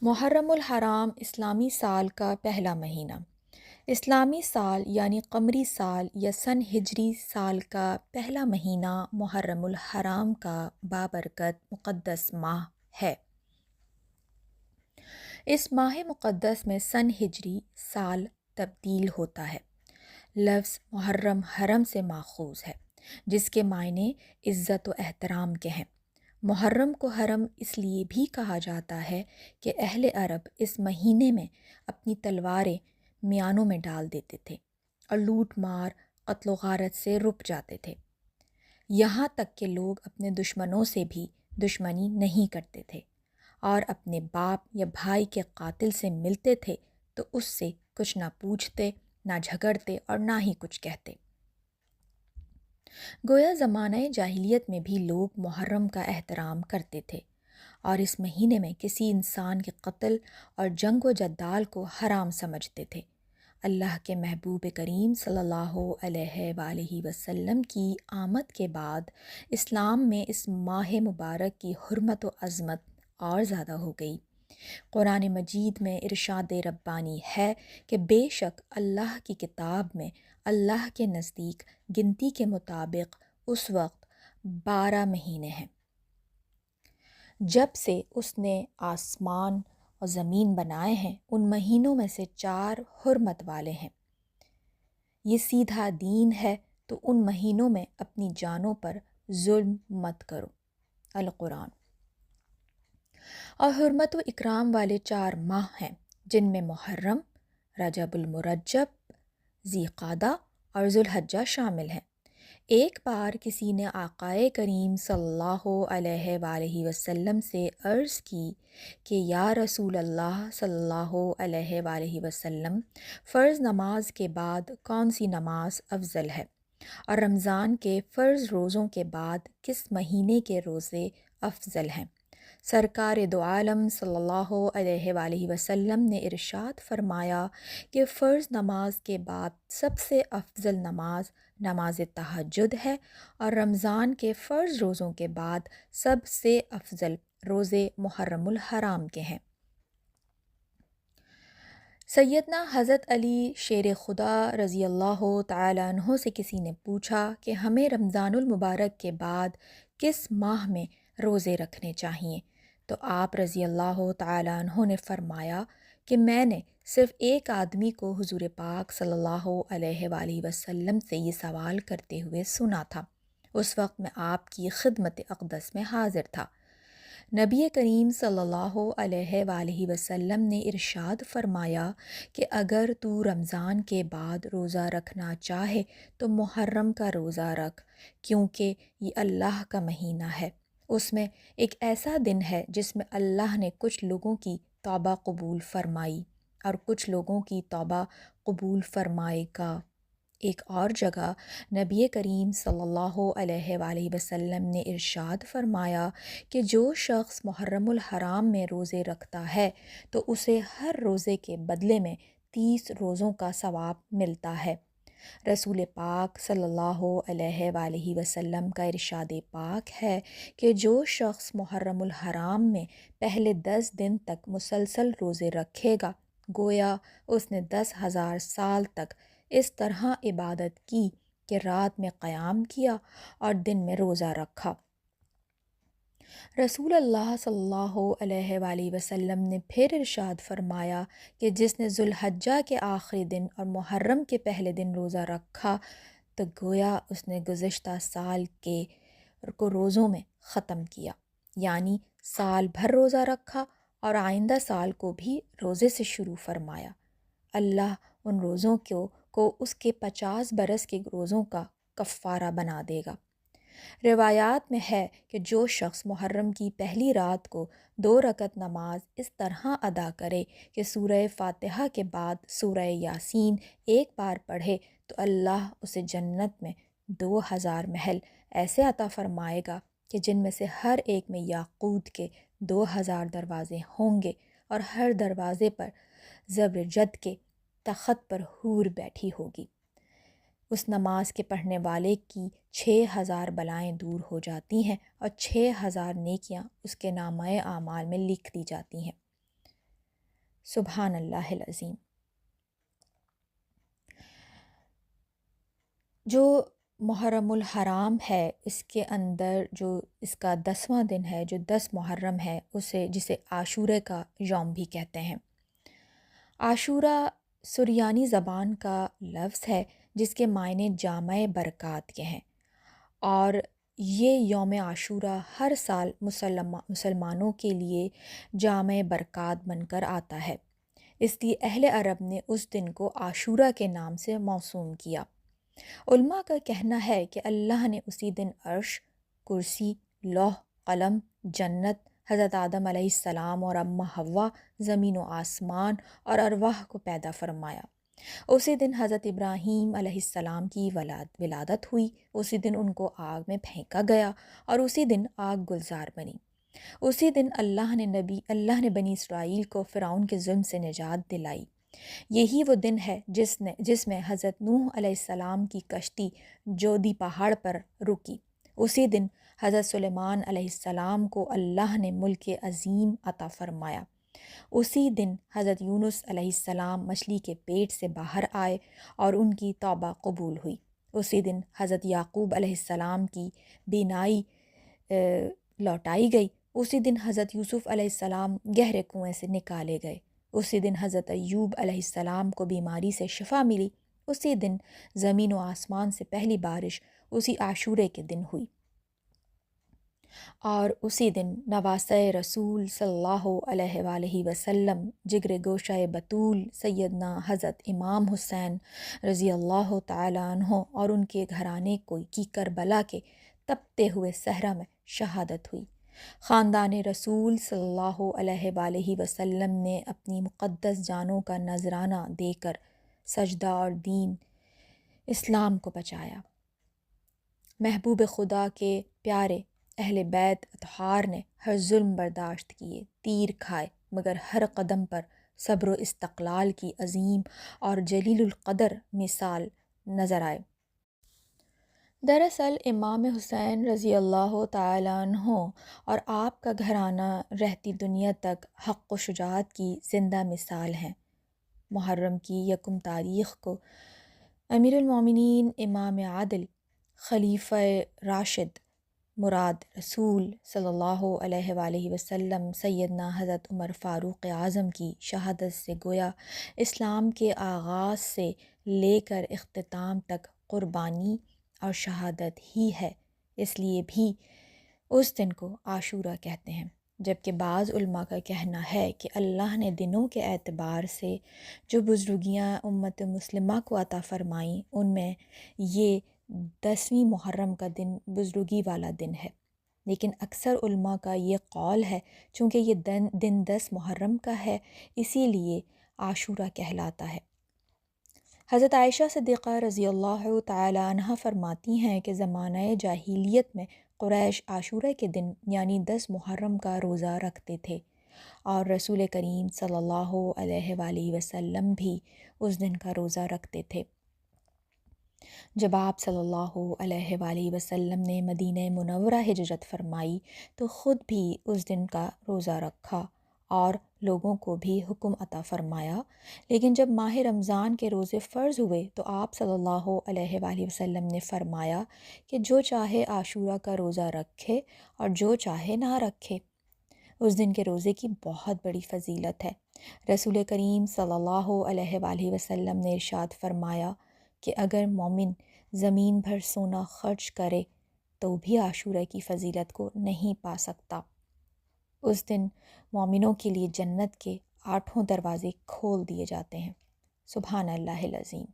محرم الحرام اسلامی سال کا پہلا مہینہ۔ اسلامی سال یعنی قمری سال یا سن ہجری سال کا پہلا مہینہ محرم الحرام کا بابرکت مقدس ماہ ہے۔ اس ماہ مقدس میں سن ہجری سال تبدیل ہوتا ہے۔ لفظ محرم حرم سے ماخوذ ہے، جس کے معنی عزت و احترام کے ہیں۔ محرم کو حرم اس لیے بھی کہا جاتا ہے کہ اہل عرب اس مہینے میں اپنی تلواریں میانوں میں ڈال دیتے تھے اور لوٹ مار قتل و غارت سے رک جاتے تھے، یہاں تک کہ لوگ اپنے دشمنوں سے بھی دشمنی نہیں کرتے تھے، اور اپنے باپ یا بھائی کے قاتل سے ملتے تھے تو اس سے کچھ نہ پوچھتے، نہ جھگڑتے اور نہ ہی کچھ کہتے۔ گویا زمانہ جاہلیت میں بھی لوگ محرم کا احترام کرتے تھے اور اس مہینے میں کسی انسان کے قتل اور جنگ و جدال کو حرام سمجھتے تھے۔ اللہ کے محبوب کریم صلی اللہ علیہ وآلہ وسلم کی آمد کے بعد اسلام میں اس ماہ مبارک کی حرمت و عظمت اور زیادہ ہو گئی۔ قرآن مجید میں ارشاد ربانی ہے کہ بے شک اللہ کی کتاب میں اللہ کے نزدیک گنتی کے مطابق اس وقت 12 مہینے ہیں جب سے اس نے آسمان اور زمین بنائے ہیں۔ ان مہینوں میں سے 4 حرمت والے ہیں۔ یہ سیدھا دین ہے، تو ان مہینوں میں اپنی جانوں پر ظلم مت کرو۔ القرآن۔ اور حرمت و اکرام والے 4 ماہ ہیں، جن میں محرم، رجب المرجب، ذی قعدہ اور ذوالحجہ شامل ہیں۔ ایک بار کسی نے آقائے کریم صلی اللہ علیہ وآلہ وسلم سے عرض کی کہ یا رسول اللہ صلی اللہ علیہ وآلہ وسلم، فرض نماز کے بعد کون سی نماز افضل ہے، اور رمضان کے فرض روزوں کے بعد کس مہینے کے روزے افضل ہیں؟ سرکار دو عالم صلی اللہ علیہ وآلہ وسلم نے ارشاد فرمایا کہ فرض نماز کے بعد سب سے افضل نماز نماز تہجد ہے، اور رمضان کے فرض روزوں کے بعد سب سے افضل روزے محرم الحرام کے ہیں۔ سیدنا حضرت علی شیر خدا رضی اللہ تعالیٰ عنہ سے کسی نے پوچھا کہ ہمیں رمضان المبارک کے بعد کس ماہ میں روزے رکھنے چاہئیں، تو آپ رضی اللہ تعالیٰ عنہ نے فرمایا کہ میں نے صرف ایک آدمی کو حضور پاک صلی اللہ علیہ وآلہ وسلم سے یہ سوال کرتے ہوئے سنا تھا۔ اس وقت میں آپ کی خدمت اقدس میں حاضر تھا۔ نبی کریم صلی اللہ علیہ وآلہ وسلم نے ارشاد فرمایا کہ اگر تو رمضان کے بعد روزہ رکھنا چاہے تو محرم کا روزہ رکھ، کیونکہ یہ اللہ کا مہینہ ہے۔ اس میں ایک ایسا دن ہے جس میں اللہ نے کچھ لوگوں کی توبہ قبول فرمائی اور کچھ لوگوں کی توبہ قبول فرمائے گا۔ ایک اور جگہ نبی کریم صلی اللہ علیہ وآلہ وسلم نے ارشاد فرمایا کہ جو شخص محرم الحرام میں روزے رکھتا ہے تو اسے ہر روزے کے بدلے میں 30 روزوں کا ثواب ملتا ہے۔ رسول پاک صلی اللہ علیہ وآلہ وسلم کا ارشاد پاک ہے کہ جو شخص محرم الحرام میں پہلے 10 دن تک مسلسل روزے رکھے گا، گویا اس نے 10,000 سال تک اس طرح عبادت کی کہ رات میں قیام کیا اور دن میں روزہ رکھا۔ رسول اللہ صلی اللہ علیہ وآلہ وسلم نے پھر ارشاد فرمایا کہ جس نے ذوالحجہ کے آخری دن اور محرم کے پہلے دن روزہ رکھا تو گویا اس نے گزشتہ سال کے کو روزوں میں ختم کیا، یعنی سال بھر روزہ رکھا اور آئندہ سال کو بھی روزے سے شروع فرمایا۔ اللہ ان روزوں کو اس کے 50 برس کے روزوں کا کفارہ بنا دے گا۔ روایات میں ہے کہ جو شخص محرم کی پہلی رات کو 2 رکعت نماز اس طرح ادا کرے کہ سورہ فاتحہ کے بعد سورہ یاسین ایک بار پڑھے تو اللہ اسے جنت میں 2000 محل ایسے عطا فرمائے گا کہ جن میں سے ہر ایک میں یاقوت کے 2000 دروازے ہوں گے، اور ہر دروازے پر زبرجد کے تخت پر حور بیٹھی ہوگی۔ اس نماز کے پڑھنے والے کی 6000 بلائیں دور ہو جاتی ہیں اور 6000 نیکیاں اس کے نامہ اعمال میں لکھ دی جاتی ہیں۔ سبحان اللہ العظیم۔ جو محرم الحرام ہے، اس کے اندر جو اس کا 10واں دن ہے، جو 10 محرم ہے، جسے عاشورے کا یوم بھی کہتے ہیں۔ عاشورہ سریانی زبان کا لفظ ہے جس کے معنی جامع برکات کے ہیں، اور یہ یوم عاشورہ ہر سال مسلمانوں کے لیے جامع برکات بن کر آتا ہے، اس لیے اہل عرب نے اس دن کو عاشورہ کے نام سے موسوم کیا۔ علماء کا کہنا ہے کہ اللہ نے اسی دن عرش، کرسی، لوح قلم، جنت، حضرت آدم علیہ السلام اور اماں حوا، زمین و آسمان اور ارواح کو پیدا فرمایا۔ اسی دن حضرت ابراہیم علیہ السلام کی ولادت ہوئی، اسی دن ان کو آگ میں پھینکا گیا اور اسی دن آگ گلزار بنی۔ اسی دن اللہ نے بنی اسرائیل کو فرعون کے ظلم سے نجات دلائی۔ یہی وہ دن ہے جس میں حضرت نوح علیہ السلام کی کشتی جودی پہاڑ پر رکی۔ اسی دن حضرت سلیمان علیہ السلام کو اللہ نے ملک عظیم عطا فرمایا۔ اسی دن حضرت یونس علیہ السلام مچھلی کے پیٹ سے باہر آئے اور ان کی توبہ قبول ہوئی۔ اسی دن حضرت یعقوب علیہ السلام کی بینائی لوٹائی گئی۔ اسی دن حضرت یوسف علیہ السلام گہرے کنویں سے نکالے گئے۔ اسی دن حضرت ایوب علیہ السلام کو بیماری سے شفا ملی۔ اسی دن زمین و آسمان سے پہلی بارش اسی عاشورے کے دن ہوئی، اور اسی دن نواسہ رسول صلی اللہ علیہ وآلہ وسلم، جگر گوشہ بطول سیدنا حضرت امام حسین رضی اللہ تعالی عنہ اور ان کے گھرانے کی کربلا کے تپتے ہوئے صحرا میں شہادت ہوئی۔ خاندان رسول صلی اللہ علیہ وآلہ وسلم نے اپنی مقدس جانوں کا نذرانہ دے کر سجدہ اور دین اسلام کو بچایا۔ محبوب خدا کے پیارے اہل بیت اطہار نے ہر ظلم برداشت کیے، تیر کھائے، مگر ہر قدم پر صبر و استقلال کی عظیم اور جلیل القدر مثال نظر آئے۔ دراصل امام حسین رضی اللہ تعالیٰ عنہ اور آپ کا گھرانہ رہتی دنیا تک حق و شجاعت کی زندہ مثال ہیں۔ محرم کی 1 تاریخ کو امیر المومنین امام عادل خلیفہ راشد مراد رسول صلی اللہ علیہ وآلہ وسلم سیدنا حضرت عمر فاروق اعظم کی شہادت سے گویا اسلام کے آغاز سے لے کر اختتام تک قربانی اور شہادت ہی ہے، اس لیے بھی اس دن کو عاشورہ کہتے ہیں۔ جبکہ بعض علماء کا کہنا ہے کہ اللہ نے دنوں کے اعتبار سے جو بزرگیاں امت مسلمہ کو عطا فرمائیں، ان میں یہ 10ویں محرم کا دن بزرگی والا دن ہے، لیکن اکثر علماء کا یہ قول ہے چونکہ یہ دن 10 محرم کا ہے، اسی لیے عاشورہ کہلاتا ہے۔ حضرت عائشہ صدیقہ رضی اللہ تعالی عنہ فرماتی ہیں کہ زمانہ جاہلیت میں قریش عاشورہ کے دن یعنی 10 محرم کا روزہ رکھتے تھے، اور رسول کریم صلی اللہ علیہ وآلہ وسلم بھی اس دن کا روزہ رکھتے تھے۔ جب آپ صلی اللہ علیہ وآلہ وسلم نے مدینہ منورہ ہجرت فرمائی تو خود بھی اس دن کا روزہ رکھا اور لوگوں کو بھی حکم عطا فرمایا، لیکن جب ماہ رمضان کے روزے فرض ہوئے تو آپ صلی اللہ علیہ وآلہ وسلم نے فرمایا کہ جو چاہے عاشورہ کا روزہ رکھے اور جو چاہے نہ رکھے۔ اس دن کے روزے کی بہت بڑی فضیلت ہے۔ رسول کریم صلی اللہ علیہ وآلہ وسلم نے ارشاد فرمایا کہ اگر مومن زمین بھر سونا خرچ کرے تو بھی عاشورہ کی فضیلت کو نہیں پا سکتا۔ اس دن مومنوں کے لیے جنت کے 8 دروازے کھول دیے جاتے ہیں۔ سبحان اللہ العظیم۔